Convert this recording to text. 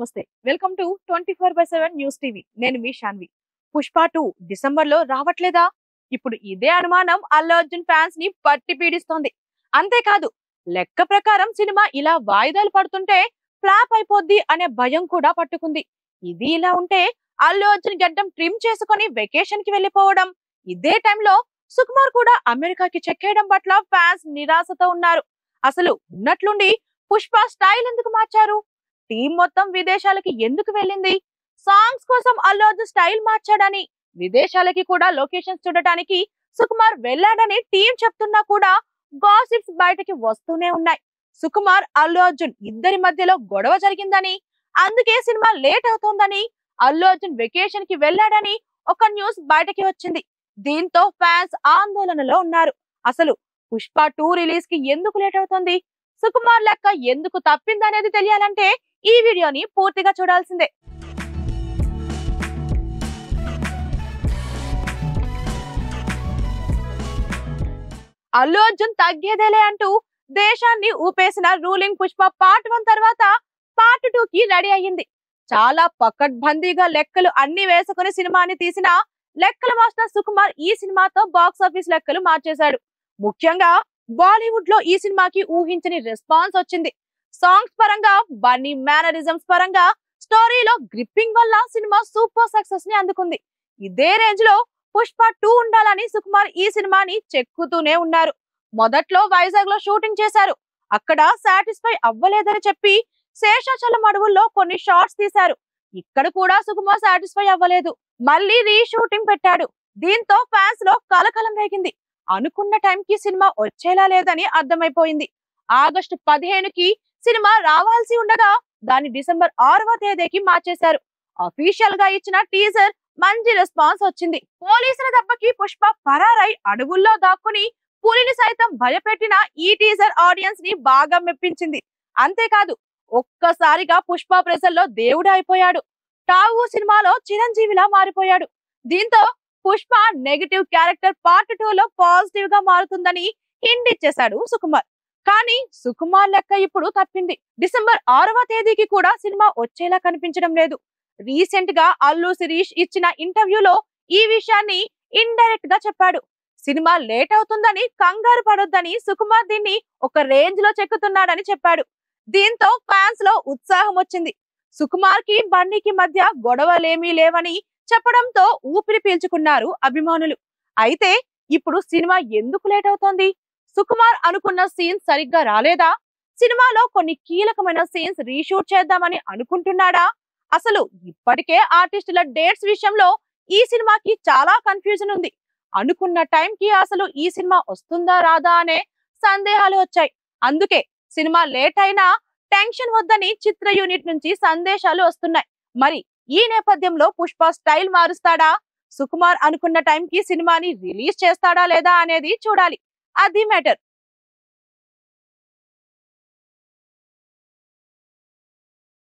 నమస్తే welcome to 24/7 news TV నేను మీ Shanvi Pushpa 2 December లో రావట్లేదా ఇప్పుడు ఇదే అనుమానం అల్లు అర్జున్ ఫ్యాన్స్ ని పట్టి పీడిస్తోంది అంతేకాదు లెక్క ప్రకారం సినిమా ఇలా వాయిదాలు పడుతుంటే ఫ్లాప్ అయిపోద్ది అనే భయం కూడా పట్టుకుంది ఇది ఇలా ఉంటే అల్లు అర్జున్ గడ్డం ట్రిమ్ చేసుకొని వెకేషన్ కి వెళ్లిపోవడం ఇదే టైంలో సుకుమార్ కూడా అమెరికాకి చెక్కేయడం పట్ల ఫ్యాన్స్ నిరాశతో ఉన్నారు అసలు ఉన్నట్లుండి పుష్ప స్టైల్ ఎందుకు మార్చారు టీం మొత్తం విదేశాలకి ఎందుకు వెళ్ళింది సాంగ్స్ కోసం అల్లు అర్జున్ స్టైల్ మార్చాడని విదేశాలకి కూడా లొకేషన్స్ చూడటానికి సుకుమార్ వెళ్ళాడని టీం చెప్తున్నా కూడా గాసిప్స్ బయటకి వస్తూనే ఉన్నాయి సుకుమార్ అల్లు అర్జున్ ఇద్దరి మధ్యలో గొడవ జరిగిందని అందుకే సినిమా లేట్ అవుతోందని అల్లు అర్జున్ వెకేషన్ కి వెళ్ళాడని ఒక న్యూస్ బయటకి వచ్చింది దీంతో ఫ్యాన్స్ ఆందోళనలో ఉన్నారు అసలు పుష్ప 2 రిలీజ్ కి ఎందుకు లేట్ అవుతుంది సుకుమార్ లెక్క ఎందుకు తప్పిందనేది తెలియాలంటే ఈ వీడియోని పూర్తిగా చూడాల్సిందే అల్లు అర్జున్ తగ్గేదేలే అంటూ దేశాన్ని ఊపేసిన రూలింగ్ పుష్ప పార్ట్ 1 తర్వాత పార్ట్ 2 కి రెడీ అయ్యింది చాలా పకడ్బందీగా లెక్కలు అన్ని వేసుకుని సినిమాని తీసిన లెక్కల మాస్టర్ సుకుమార్ ఈ సినిమాతో బాక్స్ ఆఫీస్ లెక్కలు మార్చేశాడు ముఖ్యంగా బాలీవుడ్ లో ఈ సినిమాకి ఊహించని రెస్పాన్స్ వచ్చింది సాంగ్స్ పరంగా బన్నీ మేనరిజమ్స్ పరంగా స్టోరీలో గ్రిప్పింగ్ వల్ల సినిమా సూపర్ సక్సెస్ ని అందుకుంది ఇదే రేంజ్ లో పుష్ప 2 ఉండాలని సుకుమార్ ఈ సినిమాని చెక్కుతూనే ఉన్నారు మొదట్లో వైజాగ్ లో షూటింగ్ చేశారు అక్కడ సాటిస్ఫై అవ్వలేదని చెప్పి శేషాచలం అడవుల్లో కొన్ని షాట్స్ తీశారు ఇక్కడ కూడా సుకుమార్ సాటిస్ఫై అవ్వలేదు మళ్ళీ రీషూటింగ్ పెట్టాడు దీంతో ఫ్యాన్స్ లో కలకలం రేగింది అనుకున్న టైంకి సినిమా వచ్చేలా లేదని అర్థమైపోయింది ఆగస్టు 15కి సినిమా రావాల్సి ఉండగా దాన్ని డిసెంబర్ 6వ తేదీకి మార్చేశారు అఫీషియల్ గా ఇచ్చిన టీజర్ మంచి రెస్పాన్స్ వచ్చింది పోలీసుల దెబ్బకి పుష్ప పరారై అడవుల్లో దాక్కుని పులిని సైతం భయపెట్టిన ఈ టీజర్ ఆడియన్స్ ని బాగా మెప్పించింది అంతేకాదు ఒక్కసారిగా పుష్ప ప్రజల్లో దేవుడు అయిపోయాడు టావు సినిమాలో చిరంజీవిలా మారిపోయాడు దీంతో పుష్ప నెగటివ్ క్యారెక్టర్ పార్ట్ 2 లో పాజిటివ్ గా మారుతుందని హింట్ ఇచ్చేశాడు సుకుమార్ కానీ సుకుమార్ లెక్క ఇప్పుడు తప్పింది డిసెంబర్ 6వ తేదీకి కూడా సినిమా వచ్చేలా కనిపించడం లేదు రీసెంట్ గా అల్లు శిరీష్ ఇచ్చిన ఇంటర్వ్యూలో ఈ విషయాన్ని ఇండైరెక్ట్ గా చెప్పాడు సినిమా లేట్ అవుతుందని కంగారు పడొద్దని సుకుమార్ దీన్ని ఒక రేంజ్ లో చెక్కుతున్నాడని చెప్పాడు దీంతో ఫ్యాన్స్ లో ఉత్సాహం వచ్చింది సుకుమార్ కి బన్నీకి మధ్య గొడవలేమీ లేవని చెప్పడంతో ఊపిరి పీల్చుకున్నారు అభిమానులు అయితే ఇప్పుడు సినిమా ఎందుకు లేట్ అవుతోంది సుకుమార్ అనుకున్న సీన్స్ సరిగ్గా రాలేదా సినిమాలో కొన్ని కీలకమైన సీన్స్ రీషూట్ చేద్దామని అనుకుంటున్నాడా అసలు ఇప్పటికే ఆర్టిస్టుల డేట్స్ విషయంలో ఈ సినిమాకి చాలా కన్ఫ్యూజన్ ఉంది అనుకున్న టైంకి అసలు ఈ సినిమా వస్తుందా రాదా అనే సందేహాలు వచ్చాయి అందుకే సినిమా లేట్ అయినా టెన్షన్ వద్దని చిత్ర యూనిట్ నుంచి సందేశాలు వస్తున్నాయి మరి ఈ నేపథ్యంలో పుష్ప స్టైల్ మారుస్తాడా సుకుమార్ అనుకున్న టైంకి సినిమాని రిలీజ్ చేస్తాడా లేదా అనేది చూడాలి అది మ్యాటర్